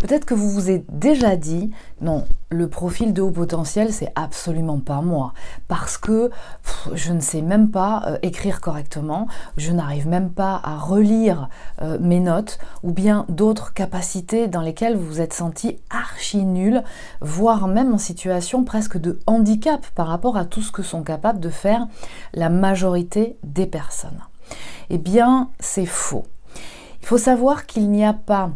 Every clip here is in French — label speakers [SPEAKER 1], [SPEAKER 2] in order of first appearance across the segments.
[SPEAKER 1] Peut-être que vous vous êtes déjà dit, non, le profil de haut potentiel, c'est absolument pas moi, parce que je ne sais même pas écrire correctement, je n'arrive même pas à relire mes notes, ou bien d'autres capacités dans lesquelles vous vous êtes senti archi nul, voire même en situation presque de handicap par rapport à tout ce que sont capables de faire la majorité des personnes. Eh bien, c'est faux. Il faut savoir qu'il n'y a pas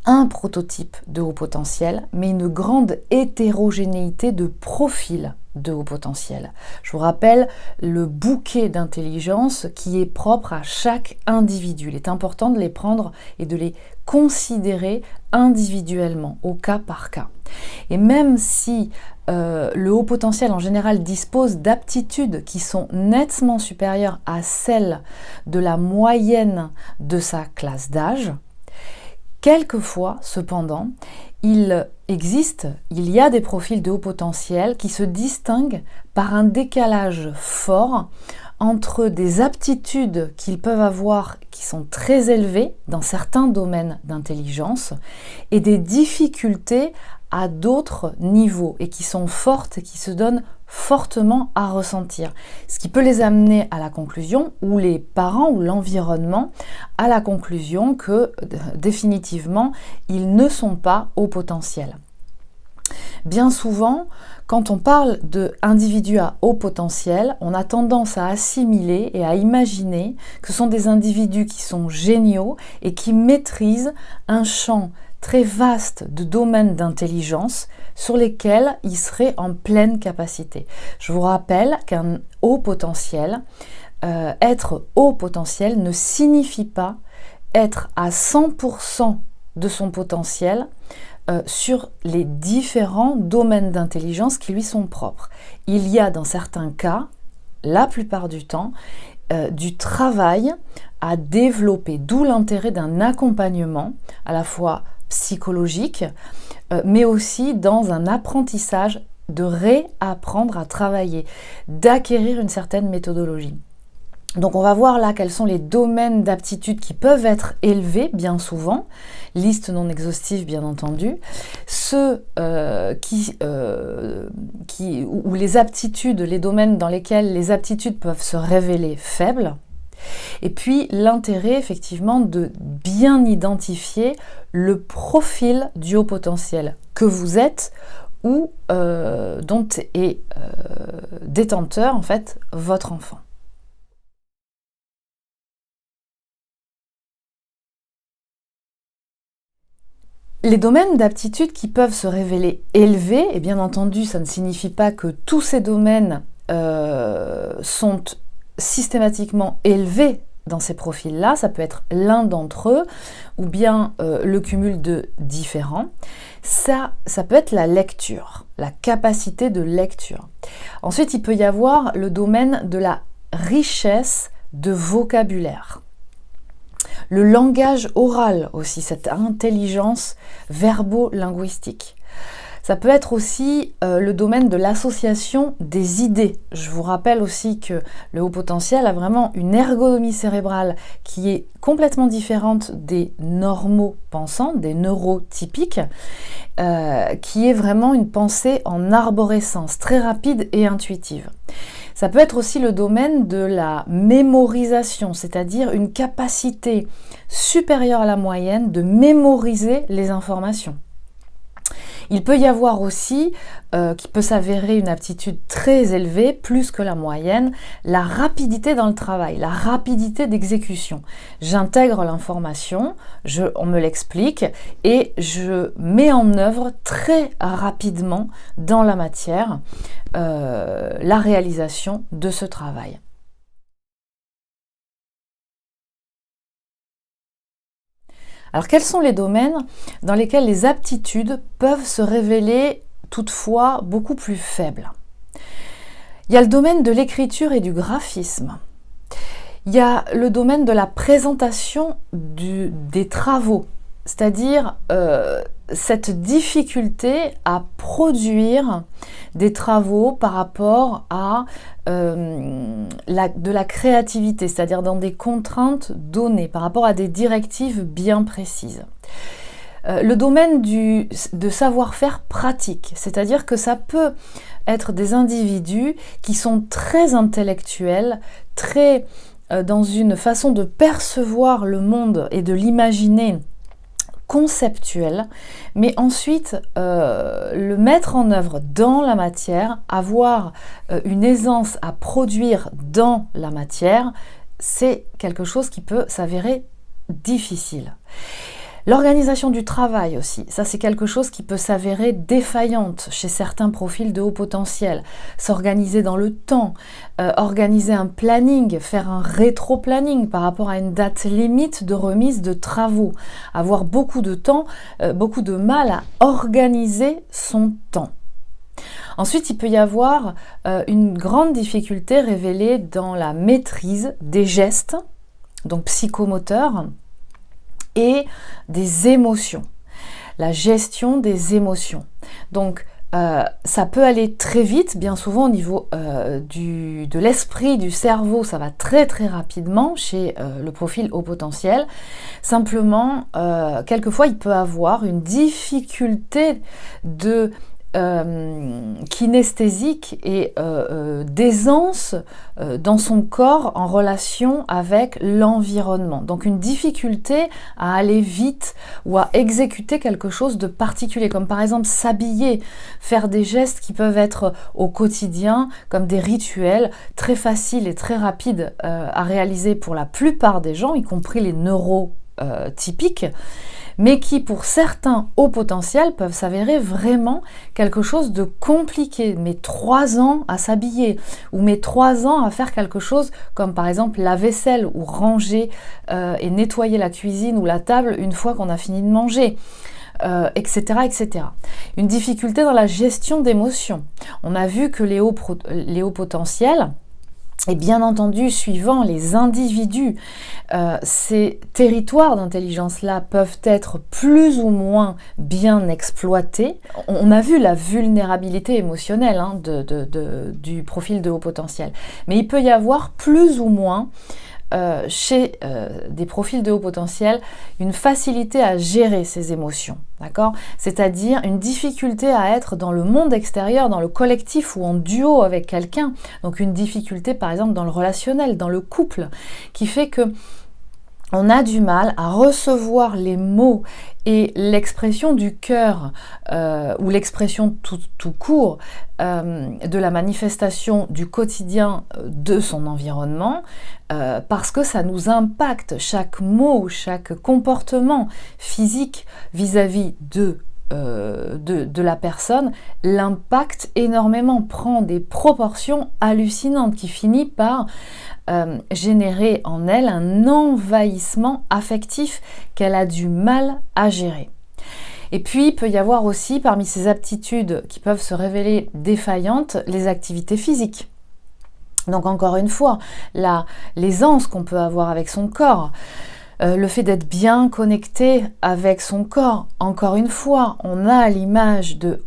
[SPEAKER 1] un prototype de haut potentiel, mais une grande hétérogénéité de profils de haut potentiel. Je vous rappelle le bouquet d'intelligence qui est propre à chaque individu. Il est important de les prendre et de les considérer individuellement, au cas par cas. Et même si le haut potentiel en général dispose d'aptitudes qui sont nettement supérieures à celles de la moyenne de sa classe d'âge, quelquefois, cependant, il y a des profils de haut potentiel qui se distinguent par un décalage fort entre des aptitudes qu'ils peuvent avoir qui sont très élevées dans certains domaines d'intelligence et des difficultés à d'autres niveaux et qui sont fortes et qui se donnent fortement à ressentir. Ce qui peut les amener à la conclusion, ou les parents ou l'environnement, à la conclusion que définitivement, ils ne sont pas au potentiel. Bien souvent, quand on parle d'individus à haut potentiel, on a tendance à assimiler et à imaginer que ce sont des individus qui sont géniaux et qui maîtrisent un champ très vaste de domaines d'intelligence sur lesquels ils seraient en pleine capacité. Je vous rappelle qu'un haut potentiel, être haut potentiel ne signifie pas être à 100% de son potentiel sur les différents domaines d'intelligence qui lui sont propres. Il y a dans certains cas, la plupart du temps, du travail à développer, d'où l'intérêt d'un accompagnement à la fois psychologique, mais aussi dans un apprentissage de réapprendre à travailler, d'acquérir une certaine méthodologie. Donc on va voir là quels sont les domaines d'aptitude qui peuvent être élevés bien souvent, liste non exhaustive bien entendu, ceux où les aptitudes, les domaines dans lesquels les aptitudes peuvent se révéler faibles, et puis l'intérêt effectivement de bien identifier le profil du haut potentiel que vous êtes ou dont est détenteur en fait votre enfant. Les domaines d'aptitude qui peuvent se révéler élevés, et bien entendu ça ne signifie pas que tous ces domaines sont systématiquement élevés dans ces profils-là, ça peut être l'un d'entre eux ou bien le cumul de différents. Ça peut être la lecture, la capacité de lecture. Ensuite, il peut y avoir le domaine de la richesse de vocabulaire. Le langage oral aussi, cette intelligence verbo-linguistique. Ça peut être aussi le domaine de l'association des idées. Je vous rappelle aussi que le haut potentiel a vraiment une ergonomie cérébrale qui est complètement différente des normaux pensants, des neurotypiques, qui est vraiment une pensée en arborescence, très rapide et intuitive. Ça peut être aussi le domaine de la mémorisation, c'est-à-dire une capacité supérieure à la moyenne de mémoriser les informations. Il peut y avoir aussi, qui peut s'avérer une aptitude très élevée, plus que la moyenne, la rapidité dans le travail, la rapidité d'exécution. J'intègre l'information, on me l'explique et je mets en œuvre très rapidement dans la matière la réalisation de ce travail. Alors quels sont les domaines dans lesquels les aptitudes peuvent se révéler toutefois beaucoup plus faibles? Il y a le domaine de l'écriture et du graphisme. Il y a le domaine de la présentation des travaux, c'est-à-dire cette difficulté à produire des travaux par rapport à de la créativité, c'est-à-dire dans des contraintes données, par rapport à des directives bien précises. le domaine de savoir-faire pratique, c'est-à-dire que ça peut être des individus qui sont très intellectuels, très dans une façon de percevoir le monde et de l'imaginer conceptuel, mais ensuite le mettre en œuvre dans la matière, avoir une aisance à produire dans la matière, c'est quelque chose qui peut s'avérer difficile. L'organisation du travail aussi, ça c'est quelque chose qui peut s'avérer défaillante chez certains profils de haut potentiel. S'organiser dans le temps, organiser un planning, faire un rétro-planning par rapport à une date limite de remise de travaux. Avoir beaucoup de temps, beaucoup de mal à organiser son temps. Ensuite, il peut y avoir une grande difficulté révélée dans la maîtrise des gestes, donc psychomoteurs, et des émotions, la gestion des émotions. Donc, ça peut aller très vite, bien souvent au niveau de l'esprit, du cerveau, ça va très très rapidement chez le profil haut potentiel. Simplement, quelquefois, il peut avoir une difficulté de kinesthésique et d'aisance dans son corps en relation avec l'environnement. Donc une difficulté à aller vite ou à exécuter quelque chose de particulier, comme par exemple s'habiller, faire des gestes qui peuvent être au quotidien comme des rituels très faciles et très rapides à réaliser pour la plupart des gens, y compris les neurotypiques, mais qui pour certains hauts potentiels peuvent s'avérer vraiment quelque chose de compliqué. Mais 3 ans à s'habiller, ou mais 3 ans à faire quelque chose comme par exemple la vaisselle, ou ranger et nettoyer la cuisine ou la table une fois qu'on a fini de manger. Etc., etc. Une difficulté dans la gestion d'émotions. On a vu que les hauts potentiels, et bien entendu, suivant les individus, ces territoires d'intelligence-là peuvent être plus ou moins bien exploités. On a vu la vulnérabilité émotionnelle du profil de haut potentiel. Mais il peut y avoir plus ou moins chez des profils de haut potentiel une facilité à gérer ses émotions, d'accord ? C'est-à-dire une difficulté à être dans le monde extérieur, dans le collectif ou en duo avec quelqu'un. Donc une difficulté par exemple dans le relationnel, dans le couple, qui fait que on a du mal à recevoir les mots et l'expression du cœur ou l'expression tout court de la manifestation du quotidien de son environnement parce que ça nous impacte, chaque mot, chaque comportement physique vis-à-vis de la personne, l'impact énormément, prend des proportions hallucinantes qui finit par générer en elle un envahissement affectif qu'elle a du mal à gérer. Et puis, il peut y avoir aussi, parmi ces aptitudes qui peuvent se révéler défaillantes, les activités physiques. Donc encore une fois, l'aisance qu'on peut avoir avec son corps, le fait d'être bien connecté avec son corps. Encore une fois, on a l'image de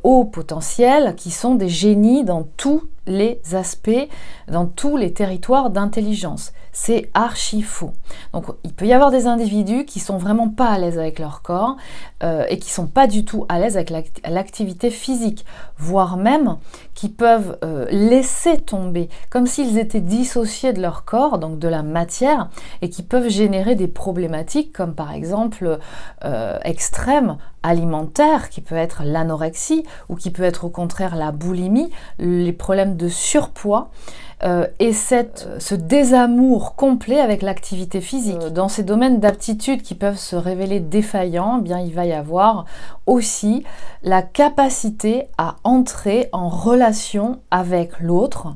[SPEAKER 1] hauts potentiels qui sont des génies dans tous les aspects, dans tous les territoires d'intelligence. C'est archi faux. Donc il peut y avoir des individus qui sont vraiment pas à l'aise avec leur corps et qui sont pas du tout à l'aise avec l'activité physique, voire même qui peuvent laisser tomber, comme s'ils étaient dissociés de leur corps, donc de la matière, et qui peuvent générer des problématiques comme par exemple extrêmes, alimentaire, qui peut être l'anorexie, ou qui peut être au contraire la boulimie, les problèmes de surpoids, et ce désamour complet avec l'activité physique. Dans ces domaines d'aptitude qui peuvent se révéler défaillants, eh bien, il va y avoir aussi la capacité à entrer en relation avec l'autre,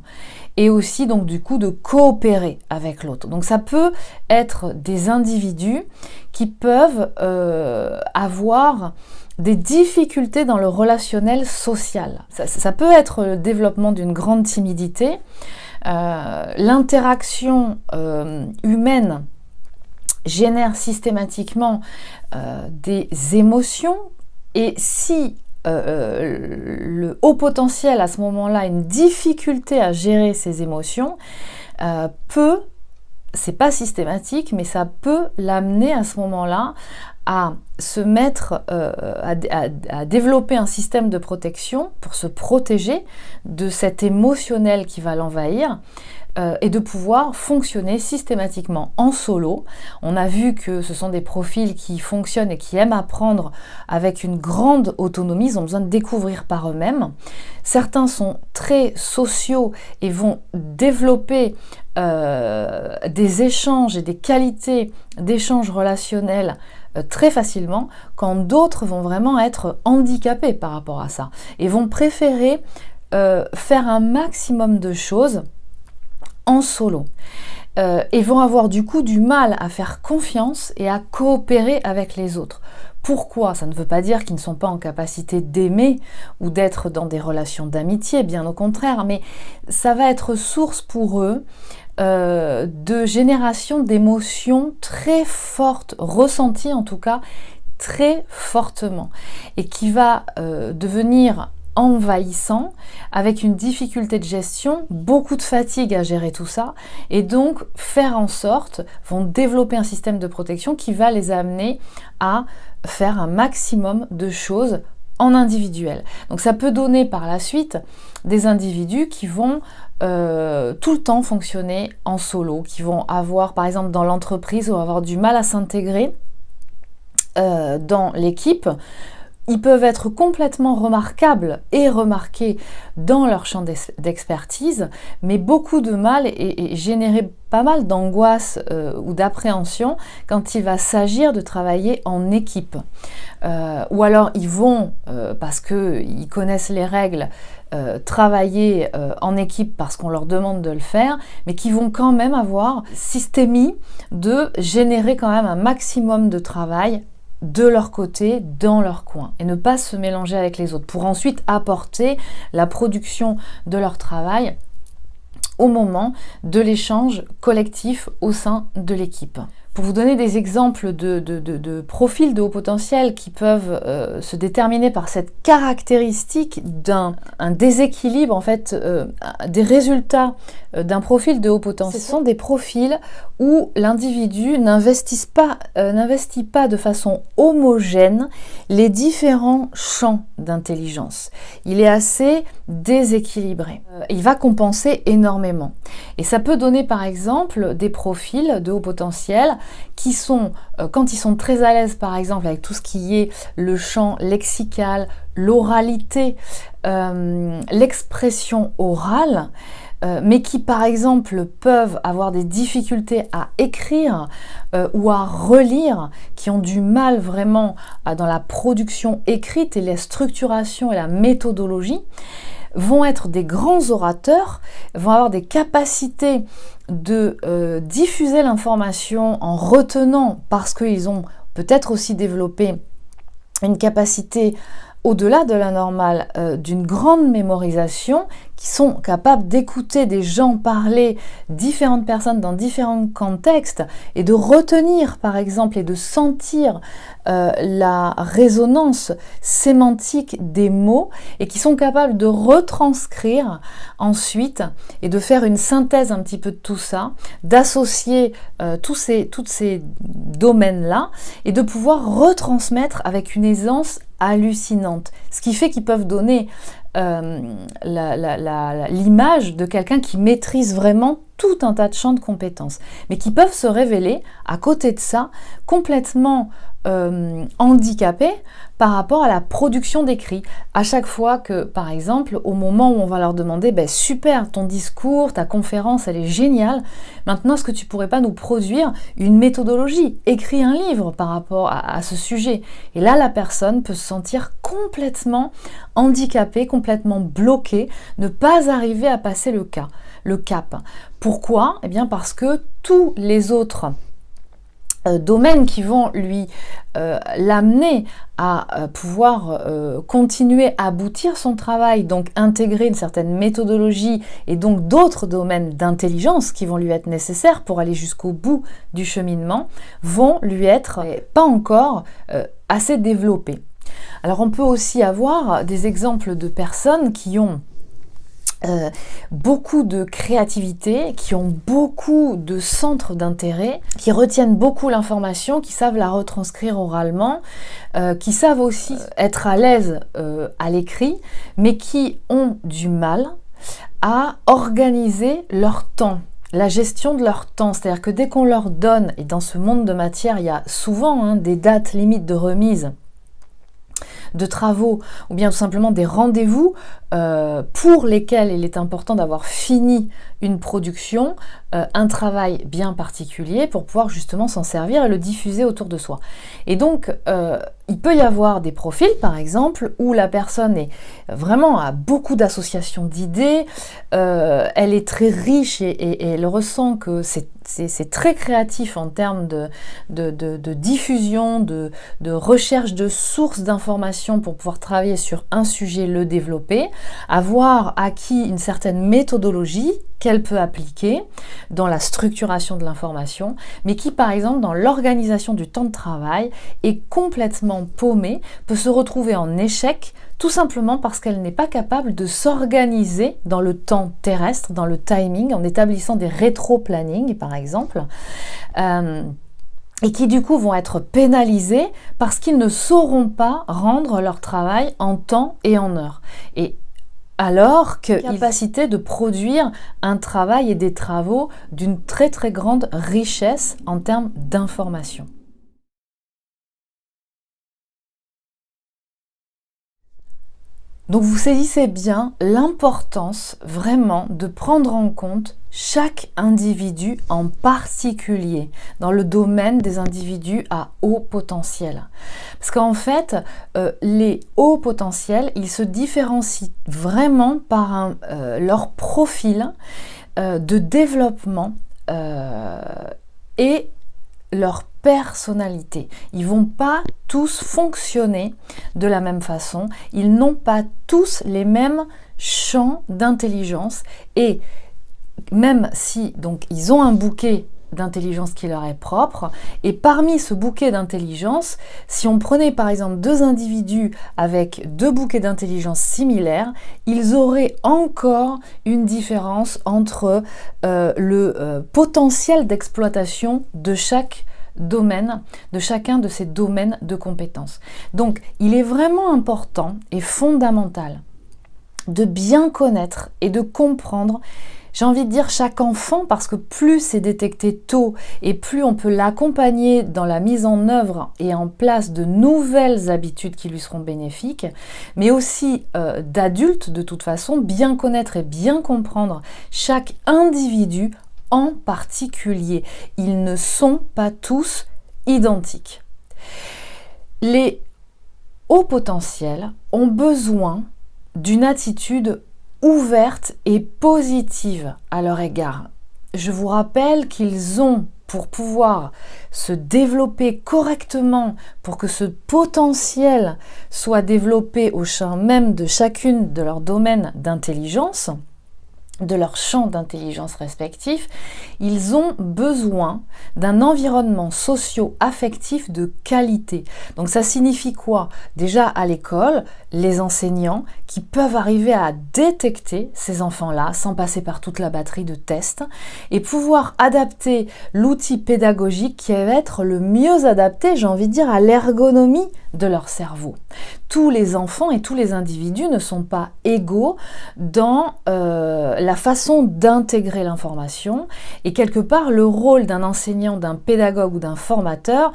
[SPEAKER 1] et aussi donc du coup de coopérer avec l'autre. Donc ça peut être des individus qui peuvent avoir des difficultés dans le relationnel social. Ça peut être le développement d'une grande timidité, l'interaction humaine génère systématiquement des émotions, et si le haut potentiel à ce moment-là a une difficulté à gérer ses émotions, c'est pas systématique, mais ça peut l'amener à ce moment-là à se mettre, à développer un système de protection pour se protéger de cet émotionnel qui va l'envahir, et de pouvoir fonctionner systématiquement en solo. On a vu que ce sont des profils qui fonctionnent et qui aiment apprendre avec une grande autonomie, ils ont besoin de découvrir par eux-mêmes. Certains sont très sociaux et vont développer des échanges et des qualités d'échange relationnel très facilement, quand d'autres vont vraiment être handicapés par rapport à ça et vont préférer faire un maximum de choses en solo, et vont avoir du coup du mal à faire confiance et à coopérer avec les autres. Pourquoi? Ça ne veut pas dire qu'ils ne sont pas en capacité d'aimer ou d'être dans des relations d'amitié, bien au contraire, mais ça va être source pour eux de génération d'émotions très fortes, ressenties en tout cas très fortement, et qui va devenir envahissant, avec une difficulté de gestion, beaucoup de fatigue à gérer tout ça, et donc faire en sorte, vont développer un système de protection qui va les amener à faire un maximum de choses en individuel. Donc ça peut donner par la suite des individus qui vont tout le temps fonctionner en solo, qui vont avoir, par exemple dans l'entreprise, vont avoir du mal à s'intégrer dans l'équipe. Ils peuvent être complètement remarquables et remarqués dans leur champ d'expertise, mais beaucoup de mal et générer pas mal d'angoisse ou d'appréhension quand il va s'agir de travailler en équipe. Ou alors ils vont, parce qu'ils connaissent les règles, travailler en équipe parce qu'on leur demande de le faire, mais qui vont quand même avoir systémie de générer quand même un maximum de travail de leur côté, dans leur coin, et ne pas se mélanger avec les autres, pour ensuite apporter la production de leur travail au moment de l'échange collectif au sein de l'équipe. Pour vous donner des exemples de profils de haut potentiel qui peuvent se déterminer par cette caractéristique d'un déséquilibre, en fait, des résultats d'un profil de haut potentiel, ce sont des profils où l'individu n'investit pas de façon homogène les différents champs d'intelligence. Il est assez déséquilibré. Il va compenser énormément. Et ça peut donner par exemple des profils de haut potentiel qui sont, quand ils sont très à l'aise par exemple avec tout ce qui est le champ lexical, l'oralité, l'expression orale, mais qui par exemple peuvent avoir des difficultés à écrire ou à relire, qui ont du mal vraiment dans la production écrite et la structuration et la méthodologie, vont être des grands orateurs, vont avoir des capacités de diffuser l'information en retenant, parce qu'ils ont peut-être aussi développé une capacité au-delà de la normale, d'une grande mémorisation, qui sont capables d'écouter des gens parler, différentes personnes dans différents contextes, et de retenir par exemple et de sentir la résonance sémantique des mots, et qui sont capables de retranscrire ensuite et de faire une synthèse un petit peu de tout ça, d'associer tous ces domaines-là, et de pouvoir retransmettre avec une aisance hallucinante, ce qui fait qu'ils peuvent donner l'image de quelqu'un qui maîtrise vraiment tout un tas de champs de compétences, mais qui peuvent se révéler, à côté de ça, complètement handicapés par rapport à la production d'écrit. À chaque fois que, par exemple, au moment où on va leur demander « super, ton discours, ta conférence, elle est géniale, maintenant est-ce que tu pourrais pas nous produire une méthodologie, écris un livre par rapport à ce sujet ?» Et là, la personne peut se sentir complètement handicapée, complètement bloquée, ne pas arriver à passer le cap. Pourquoi? Eh bien parce que tous les autres domaines qui vont lui l'amener à pouvoir continuer à aboutir son travail, donc intégrer une certaine méthodologie et donc d'autres domaines d'intelligence qui vont lui être nécessaires pour aller jusqu'au bout du cheminement, vont lui être pas encore assez développés. Alors on peut aussi avoir des exemples de personnes qui ont beaucoup de créativité, qui ont beaucoup de centres d'intérêt, qui retiennent beaucoup l'information, qui savent la retranscrire oralement, qui savent aussi être à l'aise à l'écrit, mais qui ont du mal à organiser leur temps, la gestion de leur temps. C'est-à-dire que dès qu'on leur donne, et dans ce monde de matière, il y a souvent des dates limites de remise de travaux, ou bien tout simplement des rendez-vous pour lesquels il est important d'avoir fini une production, un travail bien particulier pour pouvoir justement s'en servir et le diffuser autour de soi. Et donc, il peut y avoir des profils, par exemple, où la personne est vraiment à beaucoup d'associations d'idées, elle est très riche et elle ressent que c'est très créatif en termes de diffusion, de recherche de sources d'informations pour pouvoir travailler sur un sujet, le développer, avoir acquis une certaine méthodologie qu'elle peut appliquer dans la structuration de l'information, mais qui, par exemple, dans l'organisation du temps de travail, est complètement paumée, peut se retrouver en échec, tout simplement parce qu'elle n'est pas capable de s'organiser dans le temps terrestre, dans le timing, en établissant des rétro-plannings, par exemple, et qui du coup vont être pénalisés parce qu'ils ne sauront pas rendre leur travail en temps et en heure. Et alors que capacité de produire un travail et des travaux d'une très très grande richesse en termes d'information. Donc vous saisissez bien l'importance vraiment de prendre en compte chaque individu en particulier dans le domaine des individus à haut potentiel. Parce qu'en fait, les hauts potentiels, ils se différencient vraiment par leur profil de développement et leur personnalité. Ils vont pas tous fonctionner de la même façon, ils n'ont pas tous les mêmes champs d'intelligence, et même si donc ils ont un bouquet d'intelligence qui leur est propre, et parmi ce bouquet d'intelligence, si on prenait par exemple deux individus avec deux bouquets d'intelligence similaires, ils auraient encore une différence entre le potentiel d'exploitation de chaque domaine, de chacun de ces domaines de compétences. Donc, il est vraiment important et fondamental de bien connaître et de comprendre, j'ai envie de dire, chaque enfant, parce que plus c'est détecté tôt et plus on peut l'accompagner dans la mise en œuvre et en place de nouvelles habitudes qui lui seront bénéfiques, mais aussi d'adultes de toute façon, bien connaître et bien comprendre chaque individu en particulier. Ils ne sont pas tous identiques. Les hauts potentiels ont besoin d'une attitude ouverte et positive à leur égard. Je vous rappelle qu'ils ont, pour pouvoir se développer correctement, pour que ce potentiel soit développé au sein même de chacune de leurs domaines d'intelligence, de leur champ d'intelligence respectif, ils ont besoin d'un environnement socio-affectif de qualité. Donc ça signifie quoi? Déjà à l'école, les enseignants qui peuvent arriver à détecter ces enfants-là sans passer par toute la batterie de tests et pouvoir adapter l'outil pédagogique qui va être le mieux adapté, j'ai envie de dire, à l'ergonomie de leur cerveau. Tous les enfants et tous les individus ne sont pas égaux dans la façon d'intégrer l'information, et quelque part le rôle d'un enseignant, d'un pédagogue ou d'un formateur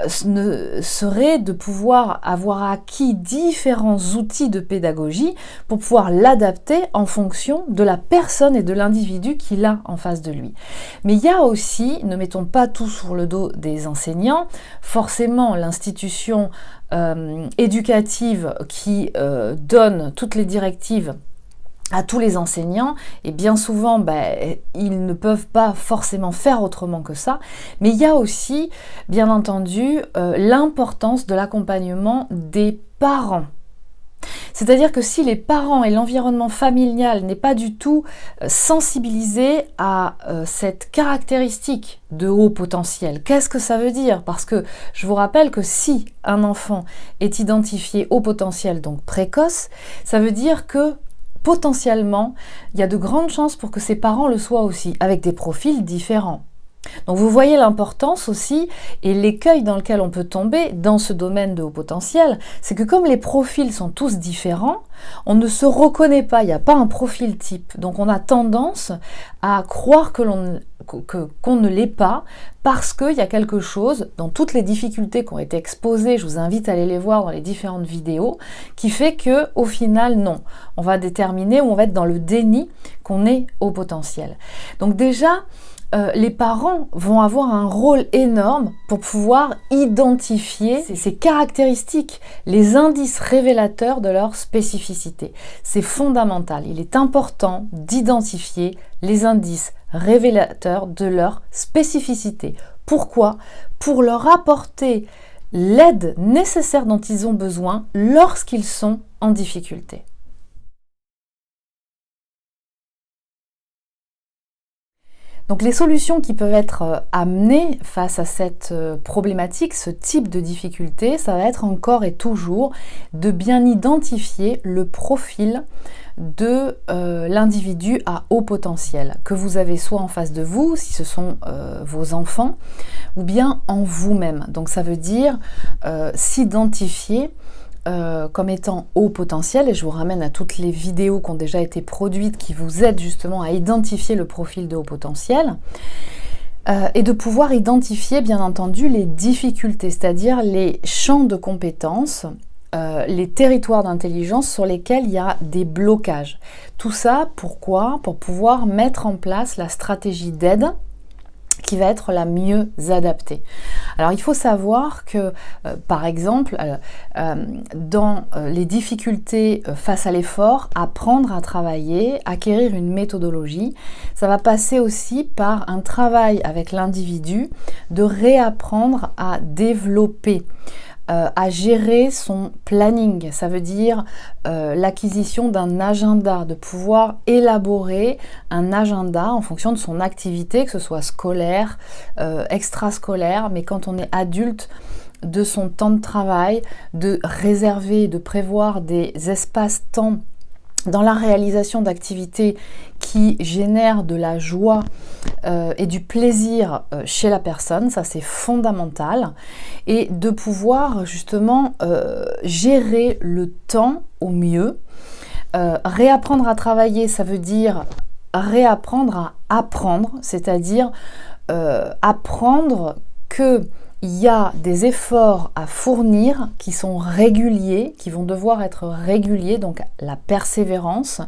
[SPEAKER 1] serait de pouvoir avoir acquis différents outils de pédagogie pour pouvoir l'adapter en fonction de la personne et de l'individu qu'il a en face de lui. Mais il y a aussi, ne mettons pas tout sur le dos des enseignants, forcément l'institution éducative qui donne toutes les directives à tous les enseignants, et bien souvent ils ne peuvent pas forcément faire autrement que ça, mais il y a aussi bien entendu l'importance de l'accompagnement des parents. C'est-à-dire que si les parents et l'environnement familial n'est pas du tout sensibilisé à cette caractéristique de haut potentiel, qu'est-ce que ça veut dire? Parce que je vous rappelle que si un enfant est identifié haut potentiel, donc précoce, ça veut dire que potentiellement, il y a de grandes chances pour que ses parents le soient aussi, avec des profils différents. Donc vous voyez l'importance aussi et l'écueil dans lequel on peut tomber dans ce domaine de haut potentiel, c'est que comme les profils sont tous différents, on ne se reconnaît pas, il n'y a pas un profil type. Donc on a tendance à croire qu'on ne l'est pas parce qu'il y a quelque chose dans toutes les difficultés qui ont été exposées, je vous invite à aller les voir dans les différentes vidéos, qui fait que au final non, on va déterminer ou on va être dans le déni qu'on est haut potentiel. Donc déjà, les parents vont avoir un rôle énorme pour pouvoir identifier ces caractéristiques, les indices révélateurs de leur spécificité. C'est fondamental, il est important d'identifier les indices révélateurs de leur spécificité. Pourquoi? Pour leur apporter l'aide nécessaire dont ils ont besoin lorsqu'ils sont en difficulté. Donc les solutions qui peuvent être amenées face à cette problématique, ce type de difficulté, ça va être encore et toujours de bien identifier le profil de l'individu à haut potentiel, que vous avez soit en face de vous, si ce sont vos enfants, ou bien en vous-même. Donc ça veut dire s'identifier comme étant haut potentiel, et je vous ramène à toutes les vidéos qui ont déjà été produites qui vous aident justement à identifier le profil de haut potentiel, et de pouvoir identifier bien entendu les difficultés, c'est-à-dire les champs de compétences, les territoires d'intelligence sur lesquels il y a des blocages. Tout ça, pourquoi? Pour pouvoir mettre en place la stratégie d'aide qui va être la mieux adaptée. Alors il faut savoir que par exemple dans les difficultés face à l'effort, apprendre à travailler, acquérir une méthodologie, ça va passer aussi par un travail avec l'individu de réapprendre à développer, à gérer son planning, ça veut dire l'acquisition d'un agenda, de pouvoir élaborer un agenda en fonction de son activité, que ce soit scolaire, extrascolaire, mais quand on est adulte, de son temps de travail, de réserver, de prévoir des espaces-temps dans la réalisation d'activités qui génèrent de la joie et du plaisir chez la personne, ça c'est fondamental, et de pouvoir justement gérer le temps au mieux. Réapprendre à travailler, ça veut dire réapprendre à apprendre, c'est-à-dire apprendre que il y a des efforts à fournir qui sont réguliers, qui vont devoir être réguliers, donc la persévérance,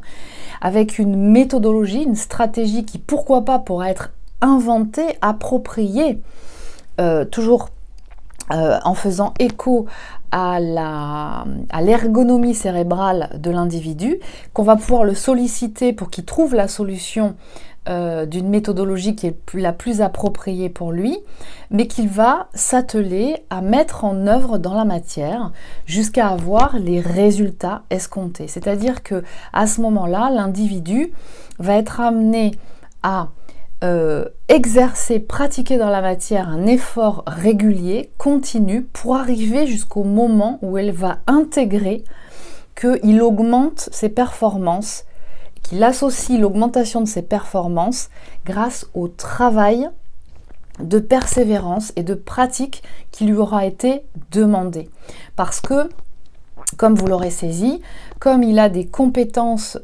[SPEAKER 1] avec une méthodologie, une stratégie qui, pourquoi pas, pourra être inventée, appropriée, toujours en faisant écho à l'ergonomie cérébrale de l'individu, qu'on va pouvoir le solliciter pour qu'il trouve la solution d'une méthodologie qui est la plus appropriée pour lui, mais qu'il va s'atteler à mettre en œuvre dans la matière jusqu'à avoir les résultats escomptés. C'est-à-dire que à ce moment-là, l'individu va être amené à exercer, pratiquer dans la matière un effort régulier, continu, pour arriver jusqu'au moment où elle va intégrer qu'il augmente ses performances, qu'il associe l'augmentation de ses performances grâce au travail de persévérance et de pratique qui lui aura été demandé. Parce que, comme vous l'aurez saisi, comme il a des compétences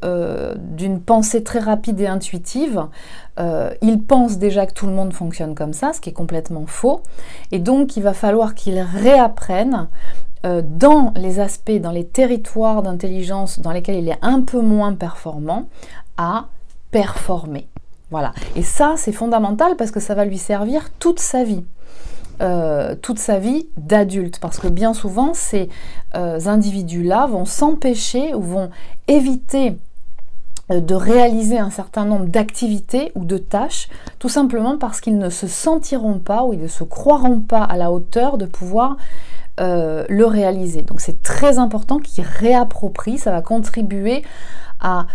[SPEAKER 1] d'une pensée très rapide et intuitive, il pense déjà que tout le monde fonctionne comme ça, ce qui est complètement faux. Et donc, il va falloir qu'il réapprenne dans les aspects, dans les territoires d'intelligence dans lesquels il est un peu moins performant, à performer. Voilà. Et ça, c'est fondamental parce que ça va lui servir toute sa vie d'adulte. Parce que bien souvent, ces individus-là vont s'empêcher ou vont éviter de réaliser un certain nombre d'activités ou de tâches, tout simplement parce qu'ils ne se sentiront pas ou ils ne se croiront pas à la hauteur de pouvoir le réaliser. Donc c'est très important qu'ils réapproprient, ça va contribuer à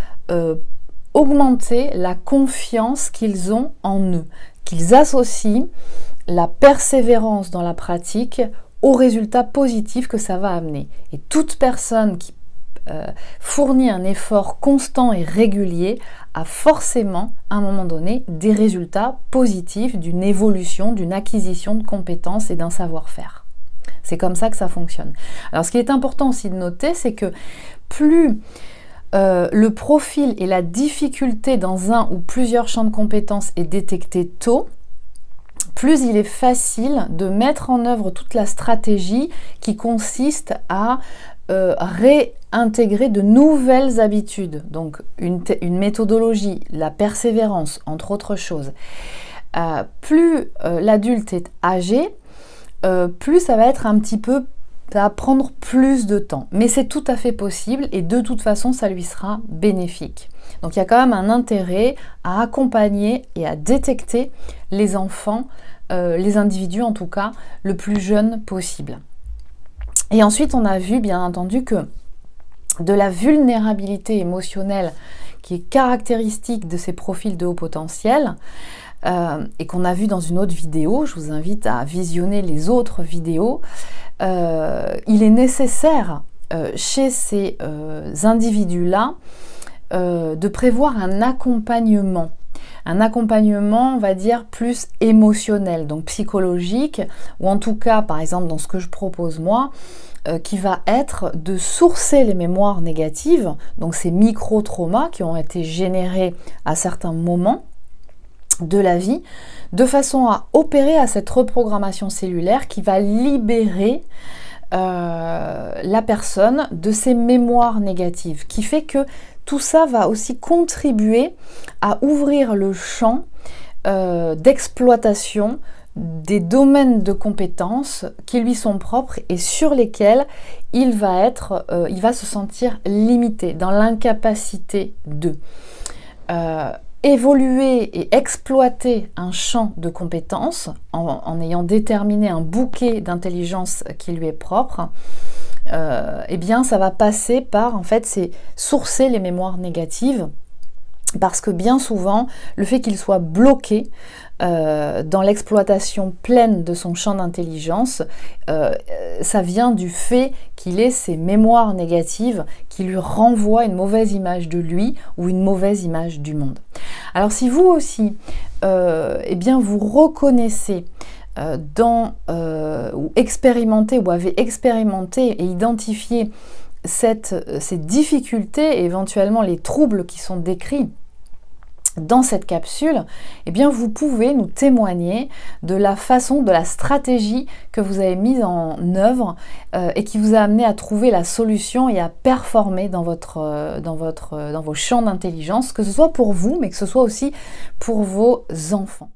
[SPEAKER 1] augmenter la confiance qu'ils ont en eux, qu'ils associent la persévérance dans la pratique aux résultats positifs que ça va amener. Et toute personne qui fournit un effort constant et régulier a forcément, à un moment donné, des résultats positifs d'une évolution, d'une acquisition de compétences et d'un savoir-faire. C'est comme ça que ça fonctionne. Alors, ce qui est important aussi de noter, c'est que plus le profil et la difficulté dans un ou plusieurs champs de compétences est détecté tôt, plus il est facile de mettre en œuvre toute la stratégie qui consiste à réintégrer de nouvelles habitudes, donc une méthodologie, la persévérance, entre autres choses. Plus l'adulte est âgé, plus ça va être un petit peu, ça va prendre plus de temps. Mais c'est tout à fait possible et de toute façon, ça lui sera bénéfique. Donc il y a quand même un intérêt à accompagner et à détecter les enfants, les individus en tout cas, le plus jeune possible. Et ensuite, on a vu bien entendu que de la vulnérabilité émotionnelle qui est caractéristique de ces profils de haut potentiel, et qu'on a vu dans une autre vidéo, je vous invite à visionner les autres vidéos, il est nécessaire chez ces individus-là de prévoir un accompagnement, on va dire, plus émotionnel, donc psychologique, ou en tout cas, par exemple, dans ce que je propose moi, qui va être de sourcer les mémoires négatives, donc ces micro-traumas qui ont été générés à certains moments de la vie, de façon à opérer à cette reprogrammation cellulaire qui va libérer la personne de ses mémoires négatives, qui fait que tout ça va aussi contribuer à ouvrir le champ d'exploitation des domaines de compétences qui lui sont propres et sur lesquels il va se sentir limité, dans l'incapacité de évoluer et exploiter un champ de compétences en ayant déterminé un bouquet d'intelligence qui lui est propre. Eh bien ça va passer par, en fait, c'est sourcer les mémoires négatives, parce que bien souvent le fait qu'il soit bloqué dans l'exploitation pleine de son champ d'intelligence, ça vient du fait qu'il ait ces mémoires négatives qui lui renvoient une mauvaise image de lui ou une mauvaise image du monde. Alors si vous aussi eh bien vous reconnaissez ou expérimentez ou avez expérimenté et identifié ces difficultés et éventuellement les troubles qui sont décrits dans cette capsule, eh bien vous pouvez nous témoigner de la façon, de la stratégie que vous avez mise en œuvre et qui vous a amené à trouver la solution et à performer dans vos champs d'intelligence, que ce soit pour vous, mais que ce soit aussi pour vos enfants.